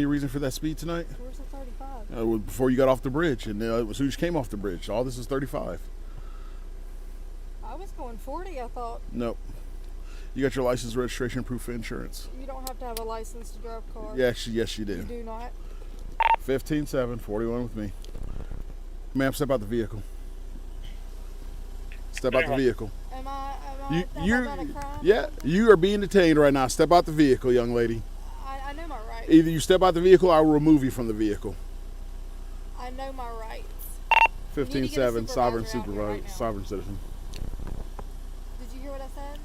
Any reason for that speed tonight? Where's the 35? Before you got off the bridge, and as soon as you came off the bridge, all this is 35. I was going 40, I thought. Nope. You got your license, registration, proof of insurance. You don't have to have a license to drive a car. Yes, you do. You do not? 15-7, 41 with me. Ma'am, step out the vehicle. Step out the vehicle. Have I done a crime? Yeah, you are being detained right now. Step out the vehicle, young lady. I know my rights. Either you step out the vehicle, I will remove you from the vehicle. I know my rights. 15-7, sovereign supervisor, right sovereign citizen. Did you hear what I said?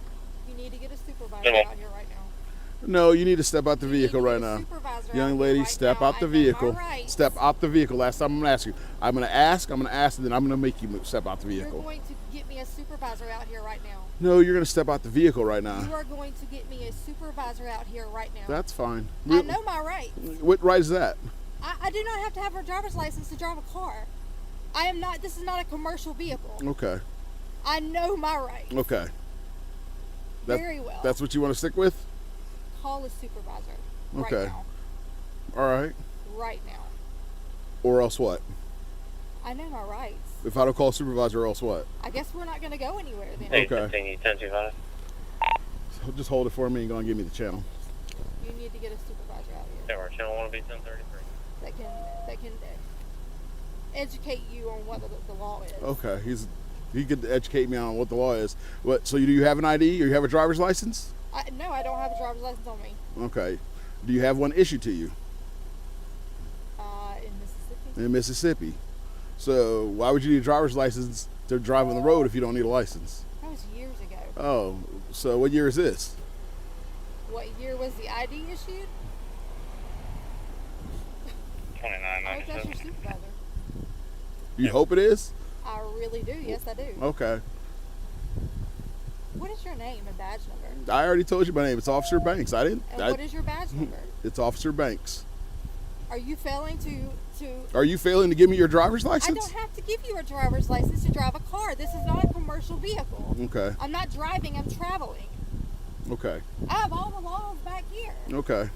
You need to get a supervisor out here right now. No, you need to step out the vehicle right now. Young lady, step out the vehicle. Step out the vehicle. Last time I'm going to ask you. I'm going to ask, and then I'm going to make you step out the vehicle. You're going to get me a supervisor out here right now. No, you're going to step out the vehicle right now. You are going to get me a supervisor out here right now. That's fine. I know my rights. What right is that? I do not have to have a driver's license to drive a car. This is not a commercial vehicle. Okay. I know my rights. Okay. Very well. That's what you want to stick with? Call a supervisor right Okay. now. All right. Right now. Or else what? I know my rights. If I don't call a supervisor, or else what? I guess we're not going to go anywhere then. Okay. So just hold it for me and go and give me the channel. You need to get a supervisor out here. Yeah, our channel want to be 1033. That can educate you on what the law is. Okay. He could educate me on what the law is. So do you have an ID or you have a driver's license? No, I don't have a driver's license on me. Okay. Do you have one issued to you? In Mississippi. In Mississippi. So why would you need a driver's license to drive on the road if you don't need a license? That was years ago. Oh, so what year is this? What year was the ID issued? 29. I hope that's your supervisor. You hope it is? I really do. Yes, I do. Okay. What is your name and badge number? I already told you my name. It's Officer Banks. And what is your badge number? It's Officer Banks. Are you failing to... Are you failing to give me your driver's license? I don't have to give you a driver's license to drive a car. This is not a commercial vehicle. Okay. I'm not driving, I'm traveling. Okay. I have all the laws back here. Okay.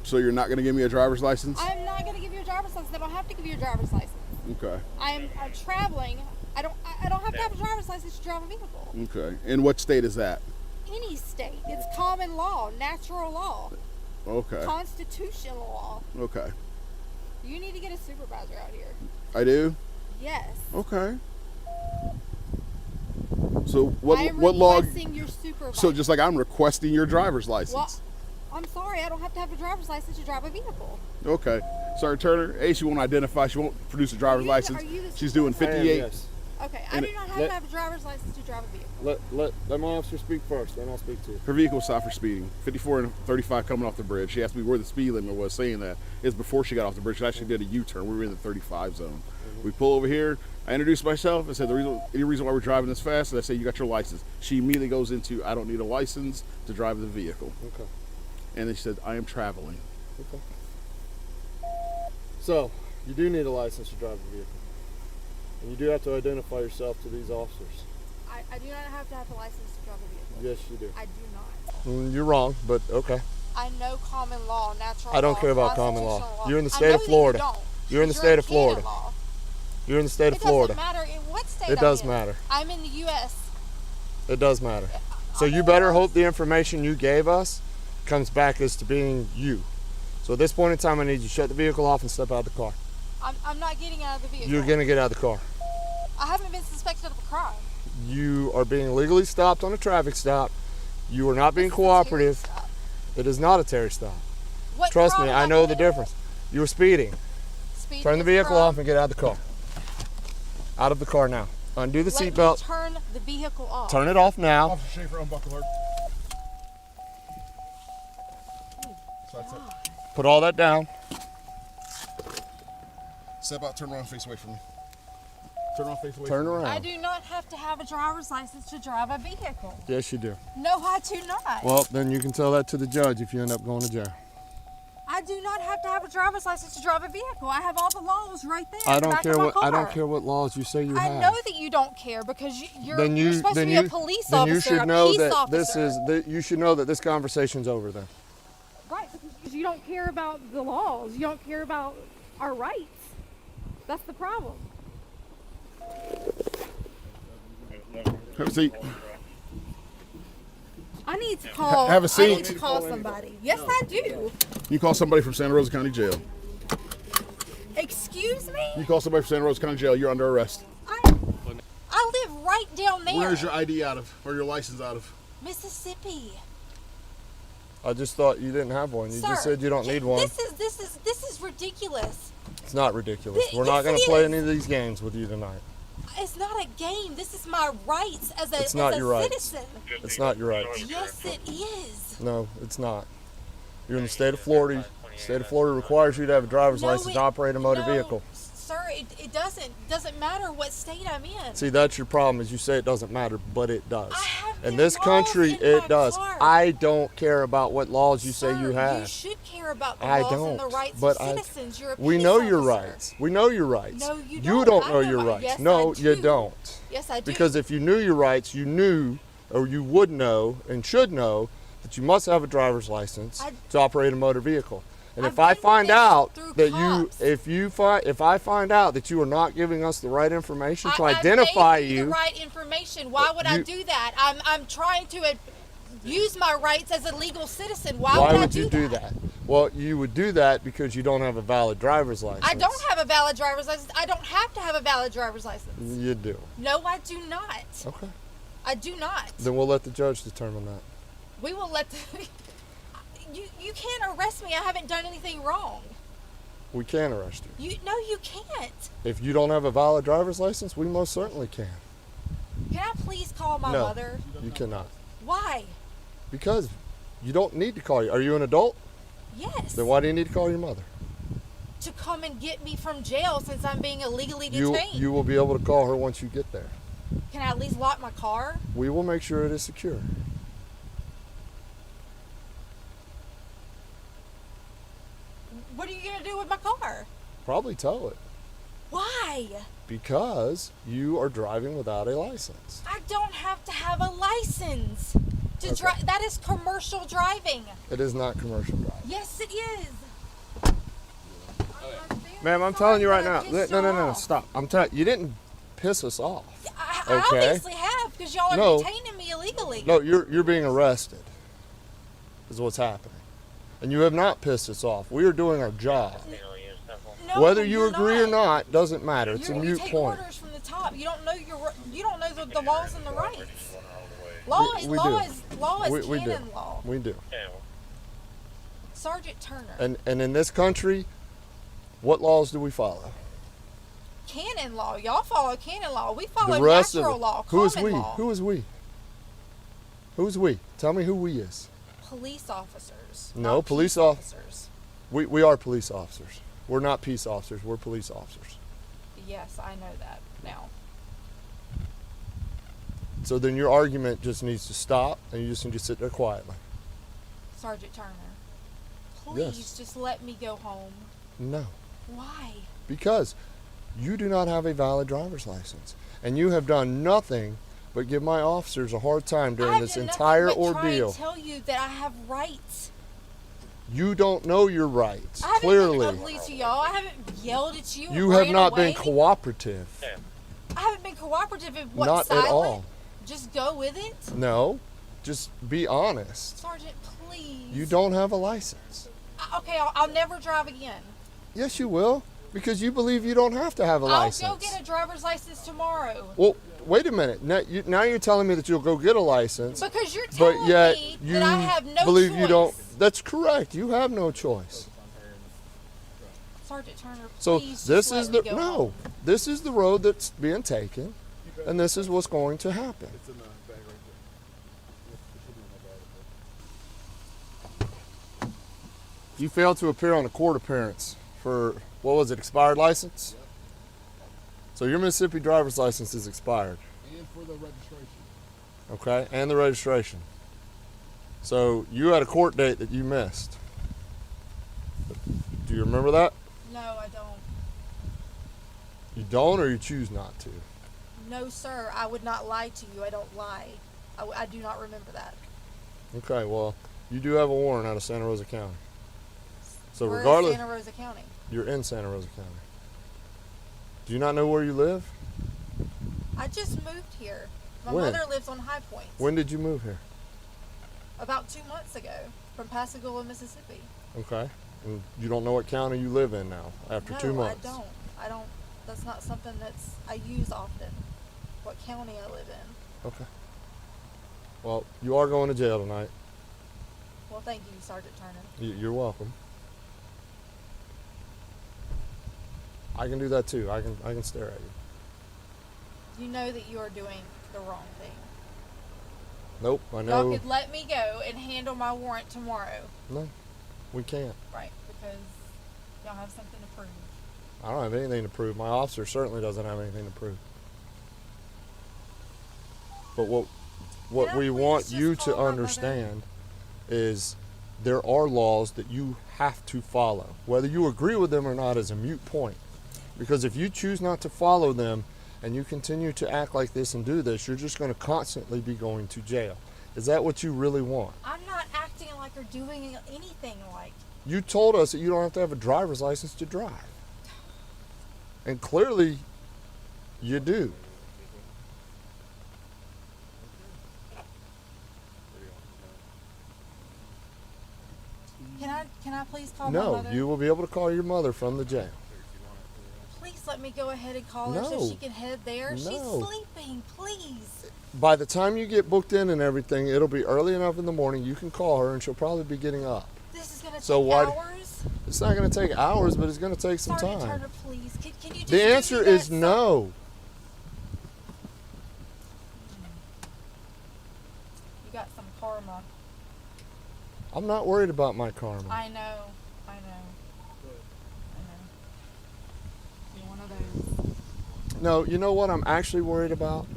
So you're not going to give me a driver's license? I'm not going to give you a driver's license. I don't have to give you a driver's license. Okay. I'm traveling. I don't have to have a driver's license to drive a vehicle. Okay. And what state is that? Any state. It's common law, natural law. Okay. Constitutional law. Okay. You need to get a supervisor out here. I do? Yes. Okay. So what I am law? requesting your supervisor. So just like I'm requesting your driver's license. Well, I'm sorry, I don't have to have a driver's license to drive a vehicle. Okay. Sorry, Turner. A, she won't identify. She won't produce a driver's license. She's doing 58. Yes. Okay, I do not have to have a driver's license to drive a vehicle. Let my officer speak first, then I'll speak to you. Her vehicle was stopped for speeding. 54 and 35 coming off the bridge. She asked me where the speed limit was, saying that it's before she got off the bridge. She actually did a U-turn. We were in the 35 zone. We pull over here. I introduced myself. I said, any reason why we're driving this fast? And I say, you got your license. She immediately goes into, I don't need a license to drive the vehicle. Okay. And then she said, I am traveling. Okay. So, you do need a license to drive a vehicle. And you do have to identify yourself to these officers. I do not have to have a license to drive a vehicle. Yes, you do. I do not. You're wrong, but okay. I know common law, natural law. I don't care about common law. Constitutional You're in the state of Florida. You're in the state of Florida. You're in the state of Florida. It doesn't matter in what state It does matter. I'm in the U.S. It does matter. So you better hope the information you gave us comes back as to being you. So at this point in time, I need you to shut the vehicle off and step out of the car. I'm not getting out of the vehicle. You're going to get out of the car. I haven't been suspected of a crime. You are being illegally stopped on a traffic stop. You are not being cooperative. It is not a Terry stop. Trust me, I know the difference. You were speeding. Turn the vehicle off and get out of the car. Out of the car now. Undo the seatbelt. Turn the vehicle off. Turn it off now. Officer Schaefer, unbuckle her. Put all that down. Step out, turn around, face away from me. Turn around, face away Turn from me. around. I do not have to have a driver's license to drive a vehicle. Yes, you do. No, I do not. Well, then you can tell that to the judge if you end up going to jail. I do not have to have a driver's license to drive a vehicle. I have all the laws right there. I don't care what laws you say you have. I know that you don't care because you're supposed to be a police then officer. You should know that this is. You should know that this conversation's over then. Right, because you don't care about the laws. You don't care about our rights. That's the problem. Have a seat. I need to call. Have a seat. I need to call somebody. Yes, I do. You call somebody from Santa Rosa County Jail. Excuse me? You call somebody from Santa Rosa County Jail, you're under arrest. I live right down there. Where's your ID out of, or your license out of? Mississippi. I just thought you didn't have one. You just said you don't need one. This is ridiculous. It's not ridiculous. We're Yes, not going to it play is. any of these games with you tonight. It's not a game. This is my rights as a, It's not as a your rights. citizen. It's not your rights. Yes, it is. No, it's not. You're in the state of Florida. The state of Florida requires you to have a driver's license to operate a motor vehicle. Sir, it doesn't matter what state I'm in. See, that's your problem, is you say it doesn't matter, but it does. I have In the this country, laws in my it does. car. I don't care about what laws you Sir, say you have. You should care about the I laws don't. and the rights But of citizens. You're a we peace know your officer. rights. We know your rights. No, you You don't. don't I know know your my- rights. yes, no, I you do. don't. Yes, I do. Because if you knew your rights, you knew, or you would know, and should know, that you must have a driver's license to operate a motor vehicle. And I've if I been find with this out through that cops. if I find out that you are not giving us the right information to I've identify gave you, the right information. Why would I do that? I'm trying to use my rights as a legal citizen. Why would I you do that? Well, you would do that because you don't have a valid driver's license. I don't have a valid driver's license. I don't have to have a valid driver's license. You do. No, I do not. Okay. I do not. Then we'll let the judge determine that. We will let the... You can't arrest me. I haven't done anything wrong. We can arrest you. No, you can't. If you don't have a valid driver's license, we most certainly can. Can I please call my No. mother? You cannot. Why? Because you don't need to call you. Are you an adult? Yes. Then why do you need to call your mother? To come and get me from jail since I'm being illegally You detained. will be able to call her once you get there. Can I at least lock my car? We will make sure it is secure. What are you going to do with my car? Probably tow it. Why? Because you are driving without a license. I don't have to have a license to drive. That is commercial driving. It is not commercial driving. Yes, it is. Ma'am, I'm telling you right Sorry now. that I pissed No, you off. stop. I'm telling you, didn't piss us off. I Okay. obviously have because y'all are No. detaining me illegally. No, you're being arrested. Is what's happening. And you have not pissed us off. We are doing our job. No, Whether you you're agree or not doesn't matter. It's a You moot take point. orders from the top. You don't know the laws and the rights. Law is We do. canon law. We do. Sergeant Turner. And in this country, what laws do we follow? Canon law. Y'all follow canon law. We follow The rest natural of law. Who is common we? law. Who is we? Who's we? Tell me who we is. Police officers. No, not police peace officers. We are police officers. We're not peace officers. We're police officers. Yes, I know that now. So then your argument just needs to stop, and you just need to sit there quietly. Sergeant Turner, please Yes. just let me go home. No, Why? because you do not have a valid driver's license, and you have done nothing but give my officers a hard time during this entire ordeal. I tell you that I have rights. You don't know your rights, I haven't clearly. been ugly to y'all. I haven't yelled at you. You and have ran not away. been cooperative. I haven't been cooperative. In what? Not Silent? at all. Just go with it. No, just be honest. Sergeant, please. You don't have a license. Okay, I'll never drive again. Yes, you will, because you believe you don't have to have a license. I'll go get a driver's license tomorrow. Well, wait a minute. Now you're telling me that you'll go get a license, Because you're but telling yet me you that I have no believe choice. you don't. That's correct. You have no choice. Sergeant Turner, So please this just let is me the go no. home. This is the road that's being taken, and this is what's going to happen. It's in the bag right there. You failed to appear on a court appearance for, what was it, expired license? So your Mississippi driver's license is expired. And for the registration. Okay, and the registration. So you had a court date that you missed. Do you remember that? No, I don't. You don't, or you choose not to? No, sir. I would not lie to you. I don't lie. I do not remember that. Okay, well, you do have a warrant out of Santa Rosa County. So We're regardless, in Santa Rosa County. you're in Santa Rosa County. Do you not know where you live? I just moved here. My When? mother lives on High Point. When did you move here? About 2 months ago, from Pascagoula, Mississippi. Okay. And you don't know what county you live in now after No, 2 months? I don't. That's not something I use often. What county I live in. Okay. Well, you are going to jail tonight. Well, thank you, Sergeant Turner. You're welcome. I can do that too. I can stare at you. You know that you are doing the wrong thing. Nope, I know. Y'all could let me go and handle my warrant tomorrow. No, we can't. Right, because y'all have something to prove. I don't have anything to prove. My officer certainly doesn't have anything to prove. But what Can I we please want just you call to my mother? understand is there are laws that you have to follow. Whether you agree with them or not is a moot point. Because if you choose not to follow them and you continue to act like this and do this, you're just going to constantly be going to jail. Is that what you really want? I'm not acting like or doing anything like. You told us that you don't have to have a driver's license to drive. And clearly, you do. Can I please call my No, mother? you will be able to call your mother from the jail. Please let me go ahead and call her No. so she can head there. No. She's sleeping, please. By the time you get booked in and everything, it'll be early enough in the morning. You can call her and she'll probably be getting up. This is gonna So take why- hours. It's not going to take hours, but it's going to take some Sergeant time. Turner, please. Can you just The give me answer that is some- no. You got some karma. I'm not worried about my karma. I know. You're one of those. No, you know what I'm actually worried about?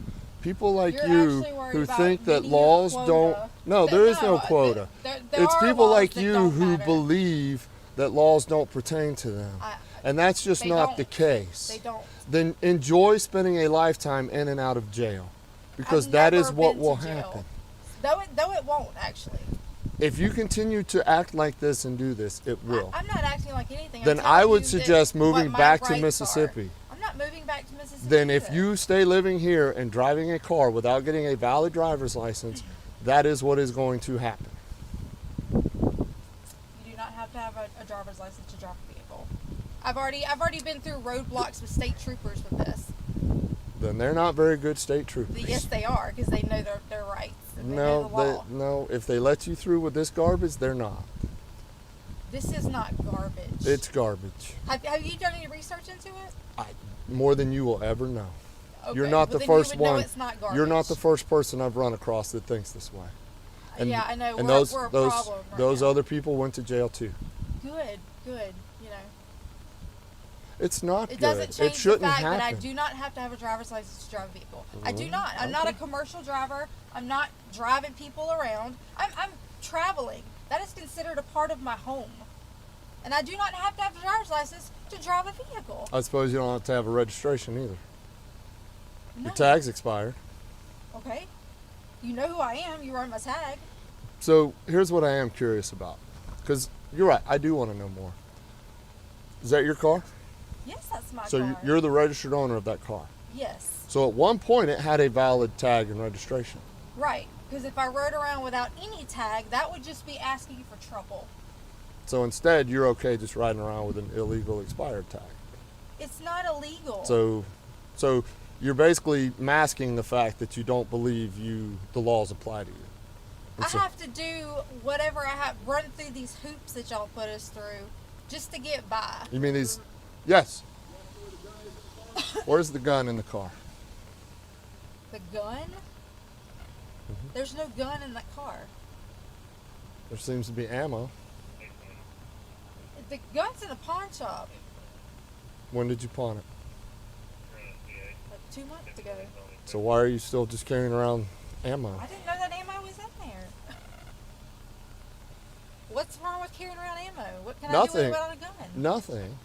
People like You're you actually worried who about think that meeting a laws quota. don't. No, there is no No, quota. there It's are people laws like that you don't who matter. believe that laws don't pertain to them. And that's just They not don't. the case. They don't. Then enjoy spending a lifetime in and out of jail. Because I've that is never what been will to jail. happen. Though it won't actually. If you continue to act like this and do this, it will. I'm not acting like anything. I'm Then telling I would you that suggest moving what my back to rights Mississippi. are. I'm not moving back to Mississippi. Then if either. you stay living here and driving a car without getting a valid driver's license, that is what is going to happen. You do not have to have a driver's license to drive a vehicle. I've already been through roadblocks with state troopers with this. Then they're not very good state troopers. Yes, they are, because they know their rights and they know the law. No, if they let you through with this garbage, they're not. This is not garbage. It's garbage. Have you done any research into it? More than you will ever know. Okay, You're not well, the then you first would know one. it's not garbage. You're not the first person I've run across that thinks this way. And, yeah, I know. And we're those a those problem right those now. other people went to jail too. Good. You know, It's not it good. doesn't change It shouldn't the fact happen. that I do not have to have a driver's license to drive a vehicle. I do not. I'm not a commercial driver. I'm not driving people around. I'm traveling. That is considered a part of my home. And I do not have to have a driver's license to drive a vehicle. I suppose you don't have to have a registration either. No. Your tag's expired. Okay. You know who I am. You run my tag. So here's what I am curious about. Because you're right, I do want to know more. Is that your car? Yes, that's my So car. you're the registered owner of that car. Yes. So at one point it had a valid tag and registration. Right. Because if I rode around without any tag, that would just be asking you for trouble. So instead you're okay just riding around with an illegal expired tag. It's not illegal. So you're basically masking the fact that you don't believe the laws apply to you. And I so- have to do whatever I have, run through these hoops that y'all put us through just to get by. You mean these? Yes. Where's the gun in the car? The gun? Mm-hmm. There's no gun in that car. There seems to be ammo. The gun's in the pawn shop When did you pawn it? like 2 months ago. So why are you still just carrying around ammo? I didn't know that ammo was in there. What's wrong with carrying around ammo? What can I do with Nothing. it without a gun? Nothing.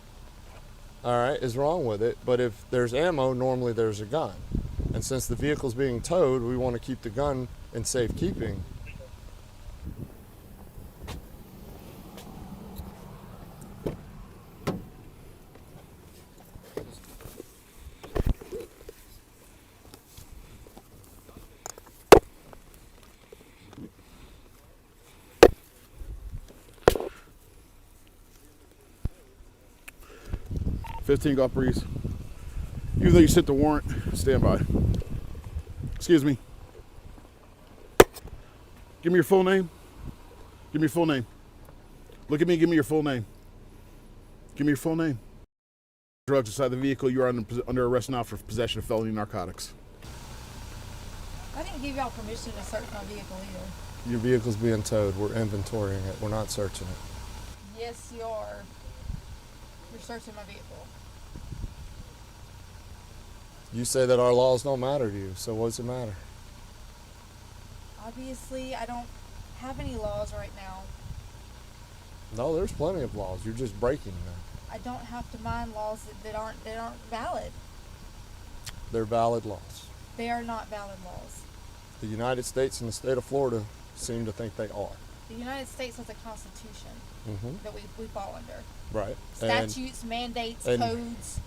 All right, is wrong with it. But if there's ammo, normally there's a gun. And since the vehicle's being towed, we want to keep the gun in safekeeping. 15 Gulf Breeze. Even though you sent the warrant, stand by. Excuse me. Give me your full name. Give me your full name. Look at me, give me your full name. Give me your full name. Drugs inside the vehicle, you are under arrest now for possession of felony narcotics. I didn't give y'all permission to search my vehicle either. Your vehicle's being towed. We're inventorying it. We're not searching it. Yes, you are. You're searching my vehicle. You say that our laws don't matter to you, so what's it matter? Obviously, I don't have any laws right now. No, there's plenty of laws. You're just breaking them. I don't have to mind laws that aren't valid. They're valid laws. They are not valid laws. The United States and the state of Florida seem to think they are. The United States has a constitution that we fall under. Right. Statutes, mandates, codes.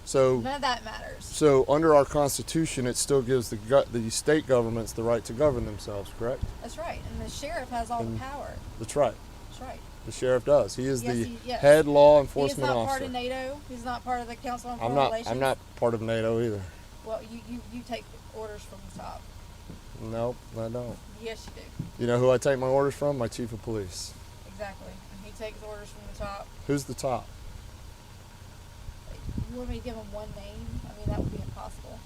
So none of that matters. So under our Constitution, it still gives the state governments the right to govern themselves, correct? That's right. And the sheriff has all the power. That's right. That's right. The sheriff does. He is the yes. head law enforcement officer. He's not part of NATO. He's not part of the Council on Foreign Relations. I'm not part of NATO either. Well, you take orders from the top. Nope, I don't. Yes, you do. You know who I take my orders from? My chief of police. Exactly. And he takes orders from the top. Who's the top? You want me to give him one name? I mean, that would be impossible.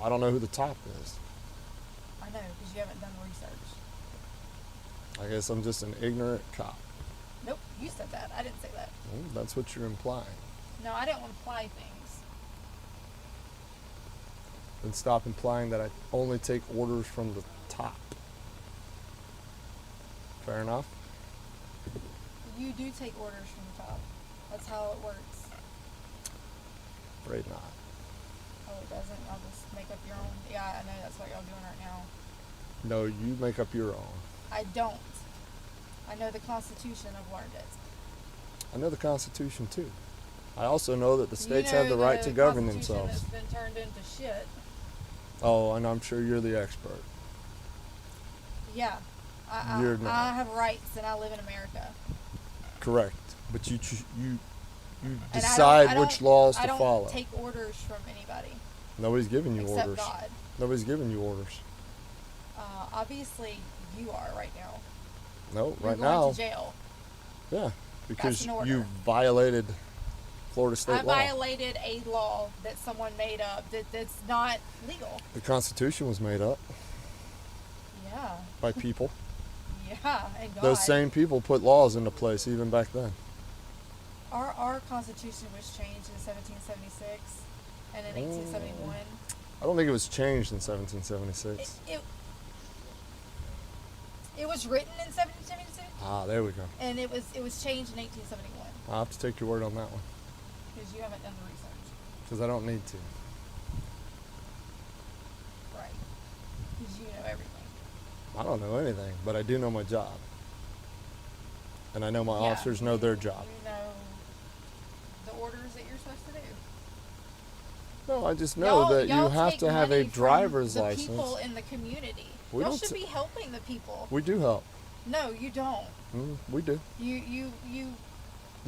I don't know who the top is. I know, because you haven't done research. I guess I'm just an ignorant cop. Nope, you said that. I didn't say that. Well, that's what you're implying. No, I didn't imply things. Then stop implying that I only take orders from the top. Fair enough? You do take orders from the top. That's how it works. Afraid not. Oh, it doesn't? Y'all just make up your own? Yeah, I know that's what y'all doing right now. No, you make up your own. I don't. I know the Constitution. I've learned it. I know the Constitution too. I also know that the states have the right to govern themselves. That's been turned into shit. Oh, and I'm sure you're the expert. Yeah. You're not. I have rights and I live in America. Correct. But you And decide which laws to follow. I don't take orders from anybody. Nobody's giving you except orders. God. Nobody's giving you orders. Obviously, you are right now. No, You're right going now. to jail. Yeah, because That's an order. you violated Florida state law. I violated a law that someone made up that's not legal. The Constitution was made up Yeah. by people. Yeah, and God. Those same people put laws into place even back then. Our Constitution was changed in 1776 and in 1871. I don't think it was changed in 1776. It was written in 1776. Ah, there we go. And it was changed in 1871 I'll have to take your word on that one. because you haven't done the research. Because I don't need to. Right. Because you know everything. I don't know anything, but I do know my job. And I know my Yeah, officers know their job. You know the orders that you're supposed to do. No, I just know that you have to have a driver's the license. People in the community. We Y'all don't should be helping the people. We do help. No, you don't. We do. You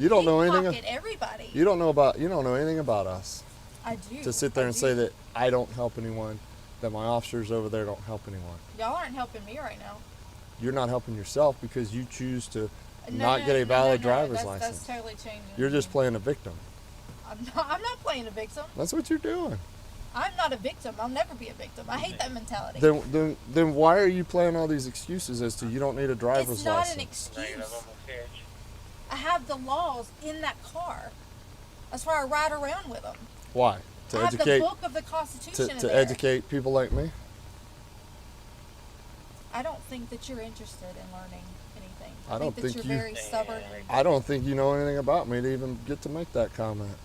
don't know anything. pickpocket everybody. You don't know anything about us. I do. To sit there and say that I don't help anyone, that my officers over there don't help anyone. Y'all aren't helping me right now. You're not helping yourself because you choose to not get a valid driver's license. That's totally changing. You're just playing a victim. I'm not playing a victim. That's what you're doing. I'm not a victim. I'll never be a victim. I hate that mentality. Then why are you playing all these excuses as to you don't need a driver's license? It's not an excuse. I have the laws in that car. That's why I ride around with them. Why? To I educate have the book of the Constitution to educate people like me? I don't think that you're interested in learning anything. I don't think think that you- you're very stubborn. I don't think you know anything about me to even get to make that comment.